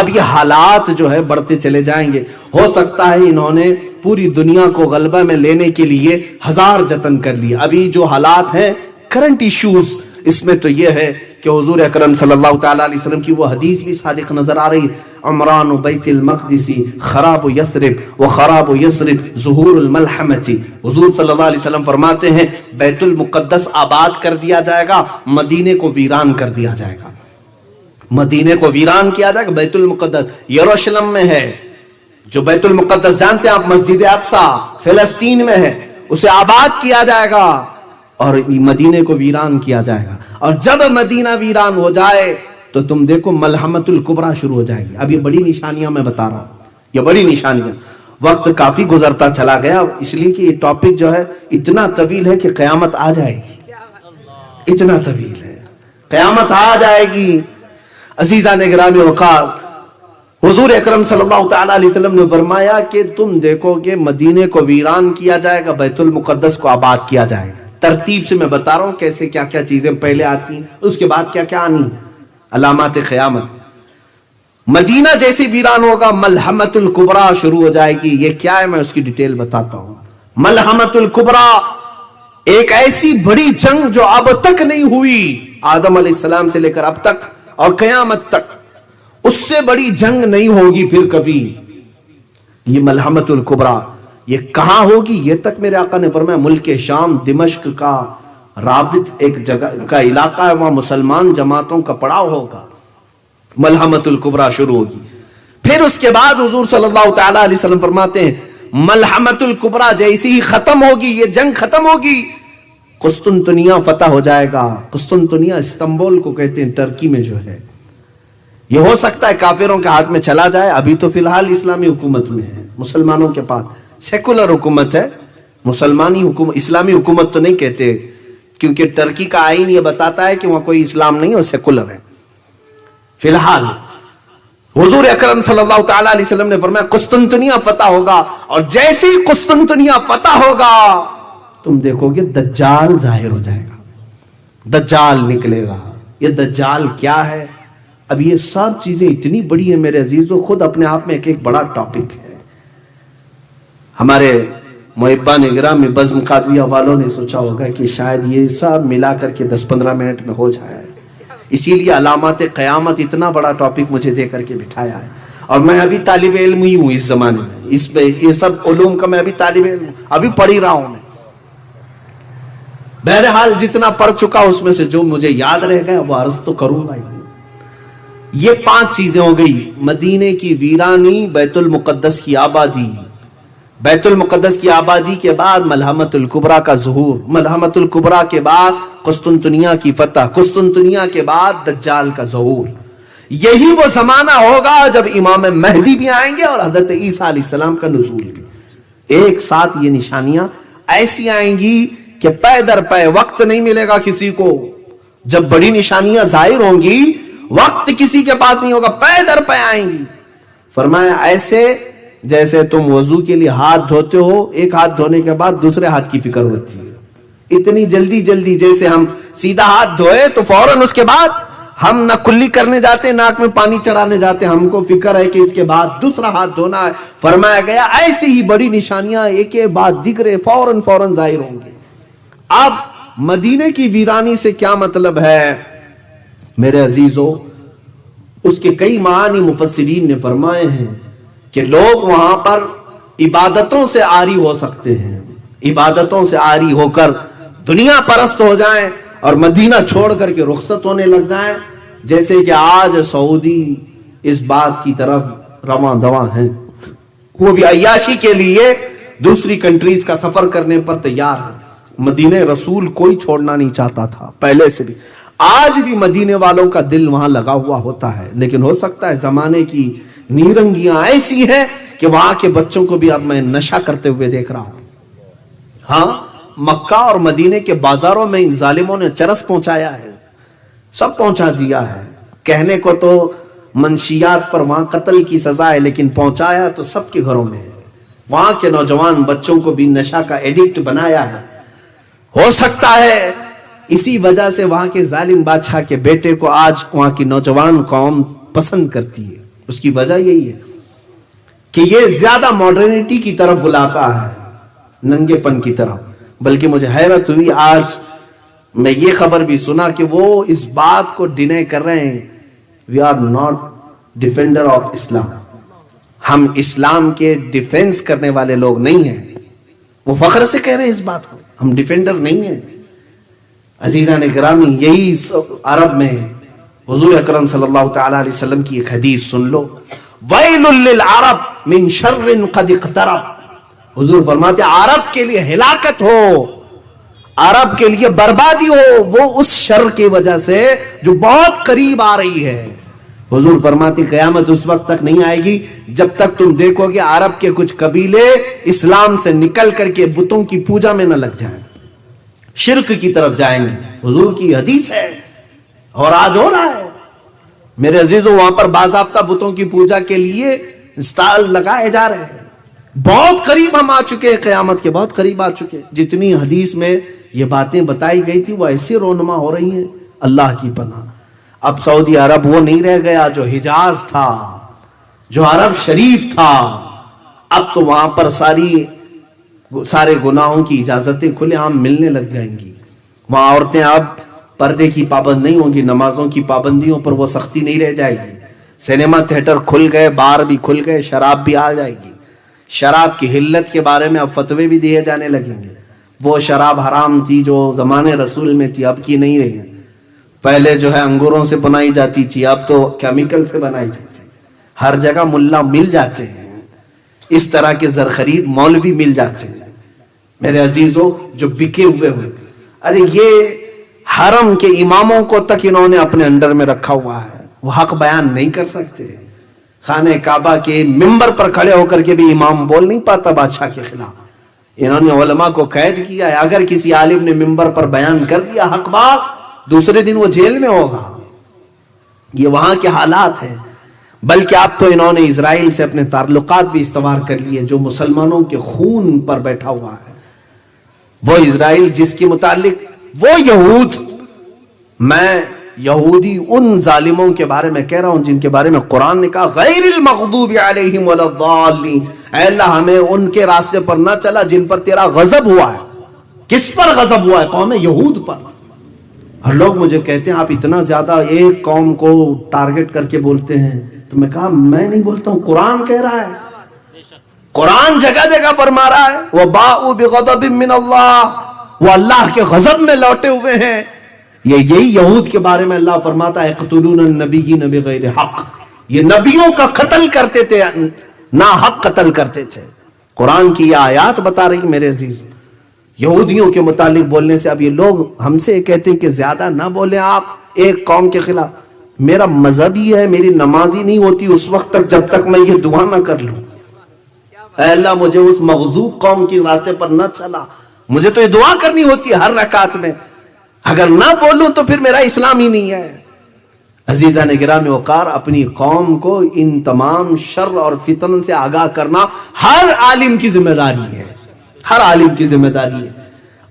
اب یہ حالات جو ہے بڑھتے چلے جائیں گے. ہو سکتا ہے انہوں نے پوری دنیا کو غلبہ میں لینے کے لیے 1000 جتن کر لیے. ابھی جو حالات ہیں کرنٹ ایشوز، اس میں تو یہ ہے کہ حضور اکرم صلی اللہ تعالیٰ علیہ وسلم کی وہ حدیث بھی صادق نظر آ رہی، عمران بیت المقدس خراب یثرب و خراب یثرب ظہور الملحمۃ. حضور صلی اللہ علیہ وسلم فرماتے ہیں بیت المقدس آباد کر دیا جائے گا، مدینے کو ویران کر دیا جائے گا. مدینے کو ویران کیا جائے گا. بیت المقدس یروشلم میں ہے، جو بیت المقدس جانتے ہیں آپ، مسجد اقصی فلسطین میں ہے، اسے آباد کیا جائے گا اور مدینے کو ویران کیا جائے گا. اور جب مدینہ ویران ہو جائے تو تم دیکھو ملحمۃ الکبریٰ شروع ہو جائے گی. اب یہ بڑی نشانیاں میں بتا رہا ہوں، یہ بڑی نشانیاں. وقت کافی گزرتا چلا گیا، اس لیے کہ یہ ٹاپک جو ہے اتنا طویل ہے کہ قیامت آ جائے گی. اتنا طویل ہے، قیامت آ جائے گی. عزیزان گرامی وقار، حضور اکرم صلی اللہ تعالیٰ علیہ وسلم نے فرمایا کہ تم دیکھو کہ مدینے کو ویران کیا جائے گا، بیت المقدس کو آباد کیا جائے گا. ترتیب سے میں بتا رہا ہوں کیسے کیا کیا چیزیں پہلے آتی ہیں، اس کے بعد کیا کیا آنی. علامات قیامت. مدینہ جیسے ویران ہوگا ملحمۃ الکبریٰ شروع ہو جائے گی. یہ کیا ہے میں اس کی ڈیٹیل بتاتا ہوں. ملحمۃ الکبریٰ ایک ایسی بڑی جنگ جو اب تک نہیں ہوئی، آدم علیہ السلام سے لے کر اب تک اور قیامت تک، اس سے بڑی جنگ نہیں ہوگی پھر کبھی. یہ ملحمۃ الکبریٰ یہ کہاں ہوگی؟ یہ تک میرے آقا نے فرمایا ملک شام دمشق کا رابط ایک جگہ کا علاقہ ہے، وہاں مسلمان جماعتوں کا پڑاؤ ہوگا. ملحمۃ الکبریٰ شروع ہوگی. پھر اس کے بعد حضور صلی اللہ تعالیٰ علیہ وسلم فرماتے ہیں ملحمۃ الکبریٰ جیسی ہی ختم ہوگی، یہ جنگ ختم ہوگی، قسطنطنیہ فتح ہو جائے گا. قسطنطنیہ استنبول کو کہتے ہیں، ٹرکی میں جو ہے. یہ ہو سکتا ہے کافروں کے ہاتھ میں چلا جائے. ابھی تو فی الحال اسلامی حکومت میں ہے، مسلمانوں کے پاس سیکولر حکومت ہے. مسلمانی حکومت، اسلامی حکومت تو نہیں کہتے، کیونکہ ٹرکی کا آئین یہ بتاتا ہے کہ وہاں کوئی اسلام نہیں ہے، وہ سیکولر ہے. فی الحال حضور اکرم صلی اللہ تعالیٰ علیہ وسلم نے فرمایا قسطنطنیہ فتح ہوگا، اور جیسے ہی قسطنطنیہ فتح ہوگا تم دیکھو گے دجال ظاہر ہو جائے گا، دجال نکلے گا. یہ دجال کیا ہے؟ اب یہ سب چیزیں اتنی بڑی ہیں میرے عزیزو، خود اپنے آپ میں ایک بڑا ٹاپک ہے. ہمارے محبان گرامی بزم قادریہ والوں نے سوچا ہوگا کہ شاید یہ سب ملا کر کے 10-15 منٹ میں ہو جائے، اسی لیے علامات قیامت اتنا بڑا ٹاپک مجھے دے کر کے بٹھایا ہے. اور میں ابھی طالب علم ہی ہوں اس زمانے میں، اس پہ یہ سب علوم کا میں ابھی طالب علم ہوں، ابھی پڑھ ہی رہا ہوں میں. بہرحال جتنا پڑھ چکا اس میں سے جو مجھے یاد رہ گیا وہ عرض تو کروں گا. یہ 5 چیزیں ہو گئی: مدینے کی ویرانی، بیت المقدس کی آبادی، بیت المقدس کی آبادی کے بعد ملحمۃ الکبریٰ کا ظہور، ملحمۃ الکبریٰ کے بعد قسطنطنیہ کی فتح، قسطنطنیہ کے بعد دجال کا ظہور. یہی وہ زمانہ ہوگا جب امام مہدی بھی آئیں گے اور حضرت عیسیٰ علیہ السلام کا نزول بھی. ایک ساتھ یہ نشانیاں ایسی آئیں گی کہ پے در پے وقت نہیں ملے گا کسی کو. جب بڑی نشانیاں ظاہر ہوں گی وقت کسی کے پاس نہیں ہوگا، پے در پے آئیں گی. فرمایا ایسے جیسے تم وضو کے لیے ہاتھ دھوتے ہو، ایک ہاتھ دھونے کے بعد دوسرے ہاتھ کی فکر ہوتی ہے. اتنی جلدی جلدی جیسے ہم سیدھا ہاتھ دھوئے تو فوراً اس کے بعد ہم نہ کلی کرنے جاتے، ناک میں پانی چڑھانے جاتے، ہم کو فکر ہے کہ اس کے بعد دوسرا ہاتھ دھونا ہے. فرمایا گیا ایسی ہی بڑی نشانیاں ایک کے بعد دیگرے فوراً ظاہر ہوں گے. اب مدینے کی ویرانی سے کیا مطلب ہے میرے عزیزو؟ اس کے کئی معانی مفسرین نے فرمائے ہیں کہ لوگ وہاں پر عبادتوں سے عاری ہو سکتے ہیں، عبادتوں سے عاری ہو کر دنیا پرست ہو جائیں اور مدینہ چھوڑ کر کے رخصت ہونے لگ جائیں، جیسے کہ آج سعودی اس بات کی طرف رواں دواں ہیں. وہ بھی عیاشی کے لیے دوسری کنٹریز کا سفر کرنے پر تیار ہے. مدینہ رسول کوئی چھوڑنا نہیں چاہتا تھا پہلے سے بھی، آج بھی مدینے والوں کا دل وہاں لگا ہوا ہوتا ہے. لیکن ہو سکتا ہے زمانے کی نیرنگیاں ایسی ہیں کہ وہاں کے بچوں کو بھی اب میں نشہ کرتے ہوئے دیکھ رہا ہوں. ہاں، مکہ اور مدینے کے بازاروں میں ان ظالموں نے چرس پہنچایا ہے، سب پہنچا دیا ہے. کہنے کو تو منشیات پر وہاں قتل کی سزا ہے، لیکن پہنچایا تو سب کے گھروں میں ہے. وہاں کے نوجوان بچوں کو بھی نشہ کا ایڈکٹ بنایا ہے. ہو سکتا ہے اسی وجہ سے وہاں کے ظالم بادشاہ کے بیٹے کو آج وہاں کی نوجوان قوم پسند کرتی ہے. اس کی وجہ یہی ہے کہ یہ زیادہ ماڈرنٹی کی طرف بلاتا ہے، ننگے پن کی طرف. بلکہ مجھے حیرت ہوئی آج میں یہ خبر بھی سنا کہ وہ اس بات کو ڈینائی کر رہے ہیں، we are not defender of Islam, ہم اسلام کے ڈیفینس کرنے والے لوگ نہیں ہیں. وہ فخر سے کہہ رہے ہیں اس بات کو، ہم ڈیفینڈر نہیں ہیں. عزیزان گرامی، یہی عرب میں حضور اکرم صلی اللہ تعالی علیہ وسلم کی ایک حدیث سن لو، ویل للعرب من شر قد اقترب. حضور فرماتے عرب کے لیے ہلاکت ہو، عرب کے لیے بربادی ہو، وہ اس شر کی وجہ سے جو بہت قریب آ رہی ہے. حضور فرماتے قیامت اس وقت تک نہیں آئے گی جب تک تم دیکھو گے عرب کے کچھ قبیلے اسلام سے نکل کر کے بتوں کی پوجا میں نہ لگ جائیں، شرک کی طرف جائیں گے. حضور کی حدیث ہے اور آج ہو رہا ہے میرے عزیزوں. وہاں پر باضابطہ بتوں کی پوجا کے لیے اسٹال لگائے جا رہے ہیں. بہت قریب ہم آ چکے ہیں، قیامت کے بہت قریب آ چکے. جتنی حدیث میں یہ باتیں بتائی گئی تھی وہ ایسی رونما ہو رہی ہیں، اللہ کی پناہ. اب سعودی عرب وہ نہیں رہ گیا جو حجاز تھا، جو عرب شریف تھا. اب تو وہاں پر سارے گناہوں کی اجازتیں کھلے عام ملنے لگ جائیں گی. وہاں عورتیں اب پردے کی پابند نہیں ہوں گی، نمازوں کی پابندیوں پر وہ سختی نہیں رہ جائے گی. سینما تھیٹر کھل گئے، بار بھی کھل گئے، شراب بھی آ جائے گی. شراب کی حلت کے بارے میں اب فتوے بھی دیے جانے لگیں گے. وہ شراب حرام تھی جو زمانے رسول میں تھی، اب کی نہیں رہی ہے. پہلے جو ہے انگوروں سے بنائی جاتی تھی، اب تو کیمیکل سے بنائی جاتی ہے. ہر جگہ ملا مل جاتے ہیں، اس طرح کے زرخرید مولوی مل جاتے ہیں میرے عزیزوں جو بکے ہوئے. ارے یہ حرم کے اماموں کو تک انہوں نے اپنے انڈر میں رکھا ہوا ہے، وہ حق بیان نہیں کر سکتے. خانہ کعبہ کے ممبر پر کھڑے ہو کر کے بھی امام بول نہیں پاتا بادشاہ کے خلاف. انہوں نے علماء کو قید کیا ہے. اگر کسی عالم نے ممبر پر بیان کر دیا حق بات، دوسرے دن وہ جیل میں ہوگا. یہ وہاں کے حالات ہیں. بلکہ اب تو انہوں نے اسرائیل سے اپنے تعلقات بھی استوار کر لیے، جو مسلمانوں کے خون پر بیٹھا ہوا ہے. وہ اسرائیل جس کے متعلق وہ یہود، میں یہودی ان ظالموں کے بارے میں کہہ رہا ہوں جن کے بارے میں قرآن نے کہا غیر المغضوب علیہم ولا الضالین. اے اللہ ہمیں ان کے راستے پر نہ چلا جن پر تیرا غضب ہوا ہے. کس پر غضب ہوا ہے؟ قوم یہود پر. ہر لوگ مجھے کہتے ہیں آپ اتنا زیادہ ایک قوم کو ٹارگٹ کر کے بولتے ہیں. تو میں کہا میں نہیں بولتا ہوں، قرآن کہہ رہا ہے. قرآن جگہ جگہ فرما رہا ہے وَبَاءُوا بِغَضَبٍ مِّنَ اللَّهِ، وہ اللہ کے غضب میں لوٹے ہوئے ہیں. یہی یہود کے بارے میں اللہ فرماتا ہے يَقْتُلُونَ النَّبِيِّينَ بِغَيْرِ حق، یہ نبیوں کا قتل کرتے تھے، نا حق قتل کرتے تھے. قرآن کی یہ آیات بتا رہی میرے عزیز. یہودیوں کے متعلق بولنے سے اب یہ لوگ ہم سے کہتے ہیں کہ زیادہ نہ بولیں آپ ایک قوم کے خلاف. میرا مذہب ہی ہے، میری نماز ہی نہیں ہوتی اس وقت تک جب تک میں یہ دعا نہ کر لوں اے اللہ مجھے اس مغضوب قوم کی راستے پر نہ چلا. مجھے تو یہ دعا کرنی ہوتی ہے ہر رکعت میں. اگر نہ بولوں تو پھر میرا اسلام ہی نہیں ہے. عزیزان گرامی وقار، اپنی قوم کو ان تمام شر اور فتن سے آگاہ کرنا ہر عالم کی ذمہ داری ہے، ہر عالم کی ذمہ داری ہے.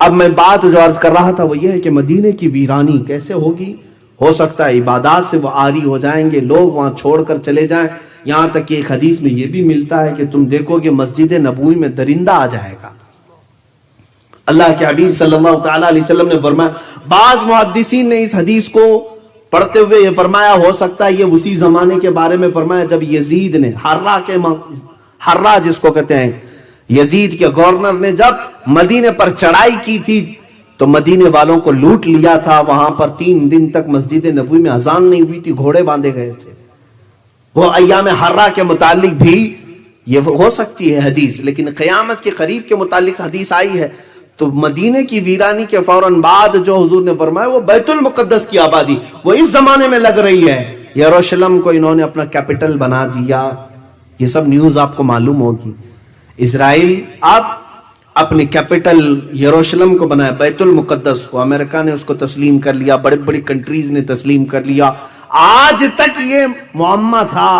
اب میں بات جو عرض کر رہا تھا وہ یہ ہے کہ مدینے کی ویرانی کیسے ہوگی؟ ہو سکتا ہے عبادات سے وہ عاری ہو جائیں گے، لوگ وہاں چھوڑ کر چلے جائیں. یہاں تک کہ ایک حدیث میں یہ بھی ملتا ہے کہ تم دیکھو کہ مسجد نبوی میں درندہ آ جائے گا. اللہ کے حبیب صلی اللہ تعالی علیہ وسلم نے فرمایا، بعض محدثین نے اس حدیث کو پڑھتے ہوئے یہ فرمایا ہو سکتا ہے یہ اسی زمانے کے بارے میں فرمایا جب یزید نے حرہ جس کو کہتے ہیں، یزید کے گورنر نے جب مدینے پر چڑھائی کی تھی تو مدینے والوں کو لوٹ لیا تھا. وہاں پر 3 دن تک مسجد نبوی میں اذان نہیں ہوئی تھی، گھوڑے باندھے گئے تھے. وہ ایام حرہ کے متعلق بھی یہ ہو سکتی ہے حدیث، لیکن قیامت کے قریب کے متعلق حدیث آئی ہے. تو مدینے کی ویرانی کے فوراً بعد جو حضور نے فرمایا وہ بیت المقدس کی آبادی وہ اس زمانے میں لگ رہی ہے. یروشلم کو انہوں نے اپنا کیپٹل بنا دیا. یہ سب نیوز آپ کو معلوم ہوگی. اسرائیل اب اپنے کیپٹل یروشلم کو بنایا، بیت المقدس کو امریکہ نے اس کو تسلیم کر لیا، بڑے بڑی کنٹریز نے تسلیم کر لیا. آج تک یہ معمہ تھا،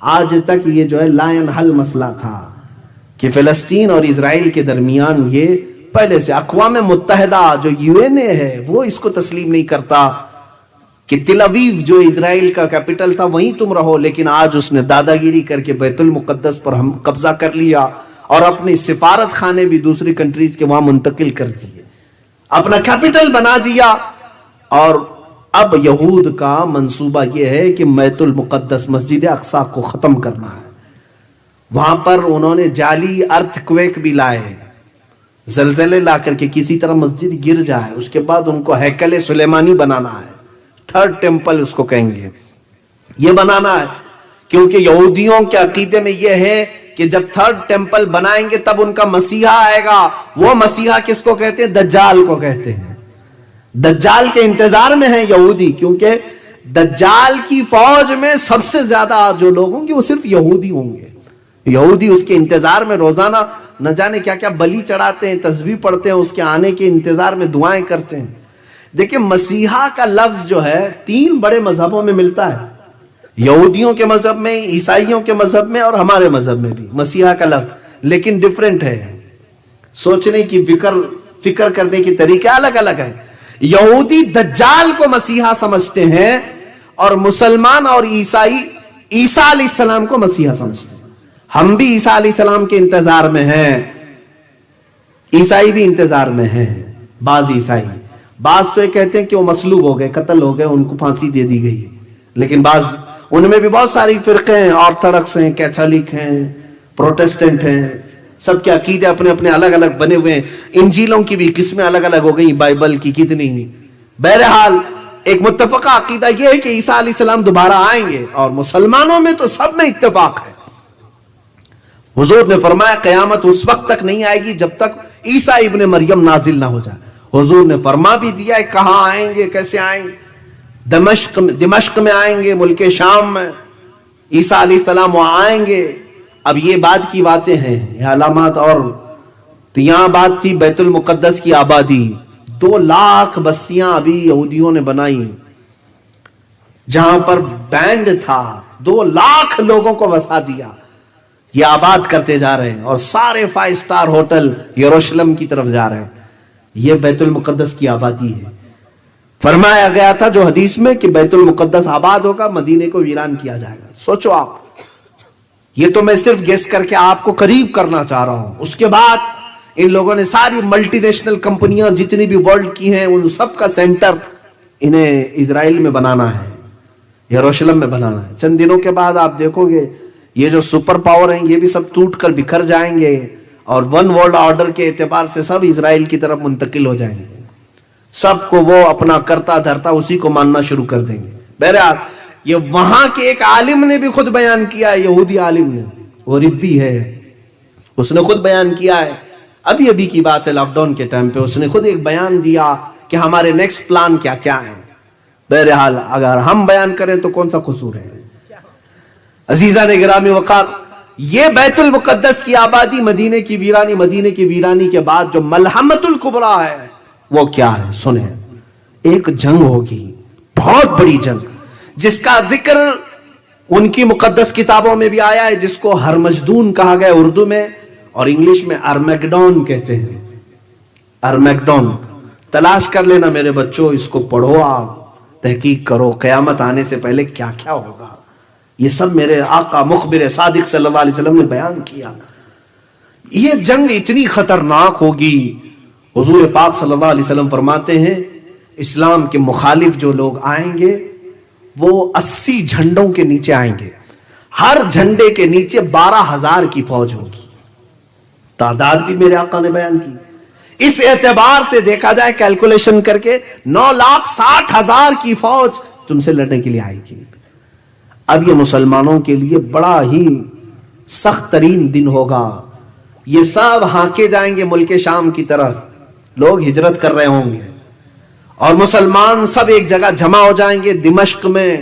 آج تک یہ جو ہے لائن حل مسئلہ تھا کہ فلسطین اور اسرائیل کے درمیان یہ پہلے سے اقوام متحدہ جو UN ہے وہ اس کو تسلیم نہیں کرتا کہ تل اویو جو اسرائیل کا کیپٹل تھا وہیں تم رہو، لیکن آج اس نے دادا گیری کر کے بیت المقدس پر ہم قبضہ کر لیا اور اپنی سفارت خانے بھی دوسری کنٹریز کے وہاں منتقل کر دیے، اپنا کیپٹل بنا دیا. اور اب یہود کا منصوبہ یہ ہے کہ بیت المقدس مسجد اقصی کو ختم کرنا ہے. وہاں پر انہوں نے جعلی ارتھ کویک بھی لائے، زلزلے لا کر کے کسی طرح مسجد گر جائے. اس کے بعد ان کو ہیکل سلیمانی بنانا ہے، تھرڈ ٹیمپل اس کو کہیں گے، یہ بنانا ہے. کیونکہ یہودیوں کے عقیدے میں یہ ہے کہ جب تھرڈ ٹیمپل بنائیں گے تب ان کا مسیحا آئے گا. وہ مسیحا کس کو کہتے ہیں؟ دجال کو کہتے ہیں. دجال کے انتظار میں ہیں یہودی، کیونکہ دجال کی فوج میں سب سے زیادہ جو لوگ ہوں گے وہ صرف یہودی ہوں گے. یہودی اس کے انتظار میں روزانہ نہ جانے کیا کیا بلی چڑھاتے ہیں، تسبیح پڑھتے ہیں، اس کے آنے کے انتظار میں دعائیں کرتے ہیں. دیکھیں مسیحا کا لفظ جو ہے 3 بڑے مذہبوں میں ملتا ہے، یہودیوں کے مذہب میں، عیسائیوں کے مذہب میں اور ہمارے مذہب میں بھی مسیحا کا لفظ، لیکن ڈیفرنٹ ہے. سوچنے کی فکر کرنے کی طریقے الگ الگ ہے. یہودی دجال کو مسیحا سمجھتے ہیں اور مسلمان اور عیسائی عیسیٰ علیہ السلام کو مسیحا سمجھتے ہیں. ہم بھی عیسیٰ علیہ السلام کے انتظار میں ہیں، عیسائی بھی انتظار میں ہیں. بعض عیسائی، بعض تو یہ کہتے ہیں کہ وہ مصلوب ہو گئے، قتل ہو گئے، ان کو پھانسی دے دی گئی. لیکن بعض ان میں بھی بہت ساری فرقے ہیں، آرتھوڈکس ہیں، کیتھولک ہیں، پروٹسٹنٹ ہیں، سب کے عقیدے اپنے اپنے الگ الگ بنے ہوئے ہیں. انجیلوں کی بھی قسمیں الگ الگ ہو گئی، بائبل کی کتنی ہی. بہرحال ایک متفقہ عقیدہ یہ ہے کہ عیسیٰ علیہ السلام دوبارہ آئیں گے، اور مسلمانوں میں تو سب میں اتفاق ہے. حضور نے فرمایا قیامت اس وقت تک نہیں آئے گی جب تک عیسیٰ ابن مریم نازل نہ ہو جائے. حضور نے فرما بھی دیا ہے کہاں آئیں گے، کیسے آئیں گے. دمشق میں آئیں گے، ملک شام میں عیسیٰ علیہ السلام وہاں آئیں گے. اب یہ بعد کی باتیں ہیں، یہ علامات. اور تو یہاں بات تھی بیت المقدس کی آبادی. 2 لاکھ بستیاں ابھی یہودیوں نے بنائی، جہاں پر بینڈ تھا 2 لاکھ لوگوں کو بسا دیا. یہ آباد کرتے جا رہے ہیں، اور سارے 5 سٹار ہوٹل یروشلم کی طرف جا رہے ہیں. یہ بیت المقدس کی آبادی ہے. فرمایا گیا تھا جو حدیث میں کہ بیت المقدس آباد ہوگا، مدینے کو ویران کیا جائے گا. سوچو آپ، یہ تو میں صرف گیس کر کے آپ کو قریب کرنا چاہ رہا ہوں. اس کے بعد ان لوگوں نے ساری ملٹی نیشنل کمپنیاں جتنی بھی ورلڈ کی ہیں ان سب کا سینٹر انہیں اسرائیل میں بنانا ہے، یروشلم میں بنانا ہے. چند دنوں کے بعد آپ دیکھو گے یہ جو سپر پاور ہیں یہ بھی سب ٹوٹ کر بکھر جائیں گے، اور 1 ورلڈ آرڈر کے اعتبار سے سب اسرائیل کی طرف منتقل ہو جائیں گے. سب کو وہ اپنا کرتا دھرتا اسی کو ماننا شروع کر دیں گے. بہرحال یہ وہاں کے ایک عالم نے بھی خود بیان کیا ہے، یہودی عالم نے، وہ ربی ہے، اس نے خود بیان کیا ہے. ابھی کی بات ہے، لاک ڈاؤن کے ٹائم پہ اس نے خود ایک بیان دیا کہ ہمارے نیکسٹ پلان کیا کیا ہیں. بہرحال اگر ہم بیان کریں تو کون سا قصور ہے. عزیزان گرامی وقار، یہ بیت المقدس کی آبادی، مدینے کی ویرانی کے بعد جو ملحمت الکبریٰ ہے وہ کیا ہے سنیں. ایک جنگ ہوگی، بہت بڑی جنگ، جس کا ذکر ان کی مقدس کتابوں میں بھی آیا ہے، جس کو ہرمجدون کہا گیا اردو میں، اور انگلش میں ارمیگڈون کہتے ہیں. ارمیگڈون تلاش کر لینا میرے بچوں، اس کو پڑھو، آپ تحقیق کرو قیامت آنے سے پہلے کیا کیا ہوگا. یہ سب میرے آقا مخبر صادق صلی اللہ علیہ وسلم نے بیان کیا. یہ جنگ اتنی خطرناک ہوگی. حضور پاک صلی اللہ علیہ وسلم فرماتے ہیں اسلام کے مخالف جو لوگ آئیں گے وہ 80 جھنڈوں کے نیچے آئیں گے. ہر جھنڈے کے نیچے 12,000 کی فوج ہوگی. تعداد بھی میرے آقا نے بیان کی. اس اعتبار سے دیکھا جائے کیلکولیشن کر کے 9,60,000 کی فوج تم سے لڑنے کے لیے آئے گی. اب یہ مسلمانوں کے لیے بڑا ہی سخت ترین دن ہوگا. یہ سب ہانکے جائیں گے ملک شام کی طرف، لوگ ہجرت کر رہے ہوں گے، اور مسلمان سب ایک جگہ جمع ہو جائیں گے دمشق میں،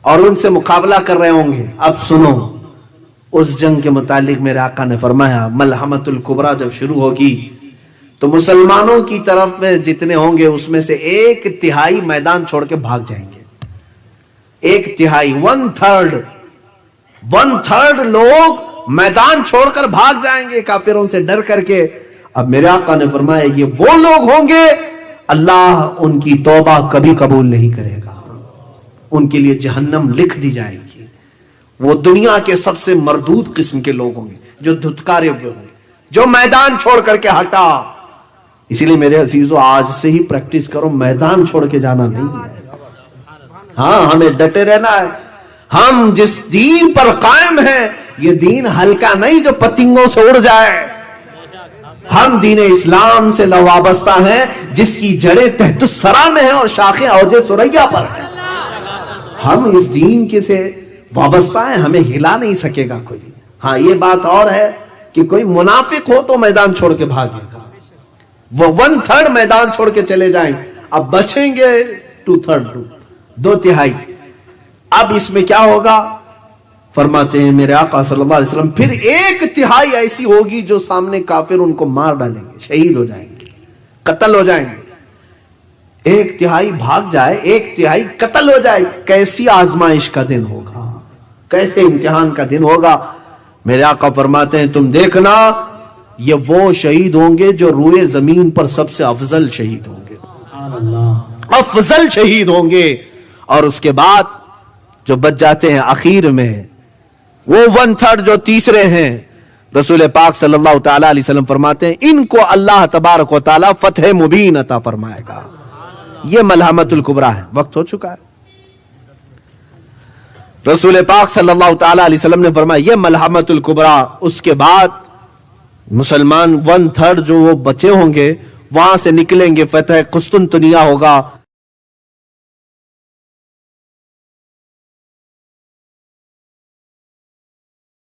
اور ان سے مقابلہ کر رہے ہوں گے. اب سنو، اس جنگ کے متعلق میرے آقا نے فرمایا ملحمت الکبریٰ جب شروع ہوگی تو مسلمانوں کی طرف میں جتنے ہوں گے اس میں سے 1/3 میدان چھوڑ کے بھاگ جائیں گے. 1/3 1/3 لوگ میدان چھوڑ کر بھاگ جائیں گے کافروں سے ڈر کر کے. اب میرے آقا نے فرمایا یہ وہ لوگ ہوں گے اللہ ان کی توبہ کبھی قبول نہیں کرے گا. ان کے لیے جہنم لکھ دی جائے گی. وہ دنیا کے سب سے مردود قسم کے لوگ ہوں گے جو دھتکارے ہوئے ہوں گے, جو میدان چھوڑ کر کے ہٹا. اسی لیے میرے عزیزو آج سے ہی پریکٹس کرو, میدان چھوڑ کے جانا نہیں ہے. ہاں ہمیں ڈٹے رہنا ہے. ہم جس دین پر قائم ہیں یہ دین ہلکا نہیں جو پتنگوں سے اڑ جائے. ہم دین اسلام سے وابستہ ہیں جس کی جڑیں تحت الثری میں ہیں اور شاخیں اوج ثریا پر ہیں. ہم اس دین کے سے وابستہ ہیں, ہمیں ہلا نہیں سکے گا کوئی. ہاں یہ بات اور ہے کہ کوئی منافق ہو تو میدان چھوڑ کے بھاگے گا, وہ 1/3 میدان چھوڑ کے چلے جائیں, اب بچیں گے 2/3, 2/3. اب اس میں کیا ہوگا فرماتے ہیں میرے آقا صلی اللہ علیہ وسلم, پھر 1/3 ایسی ہوگی جو سامنے کافر ان کو مار ڈالیں گے, شہید ہو جائیں گے, قتل ہو جائیں گے. 1/3 بھاگ جائے, 1/3 قتل ہو جائے, کیسی آزمائش کا دن ہوگا, کیسے امتحان کا دن ہوگا. میرے آقا فرماتے ہیں تم دیکھنا یہ وہ شہید ہوں گے جو روئے زمین پر سب سے افضل شہید ہوں گے, افضل شہید ہوں گے. اور اس کے بعد جو بچ جاتے ہیں اخیر میں وہ 1/3 جو تیسرے ہیں, رسول پاک صلی اللہ تعالی علیہ وسلم فرماتے ہیں ان کو اللہ تبارک و تعالی فتح مبین عطا فرمائے گا. یہ ملحمت الکبریٰ ہے. وقت ہو چکا ہے. رسول پاک صلی اللہ تعالی علیہ وسلم نے فرمایا یہ ملحمت الکبریٰ. اس کے بعد مسلمان 1/3 جو وہ بچے ہوں گے وہاں سے نکلیں گے, فتح قسطنطنیہ ہوگا,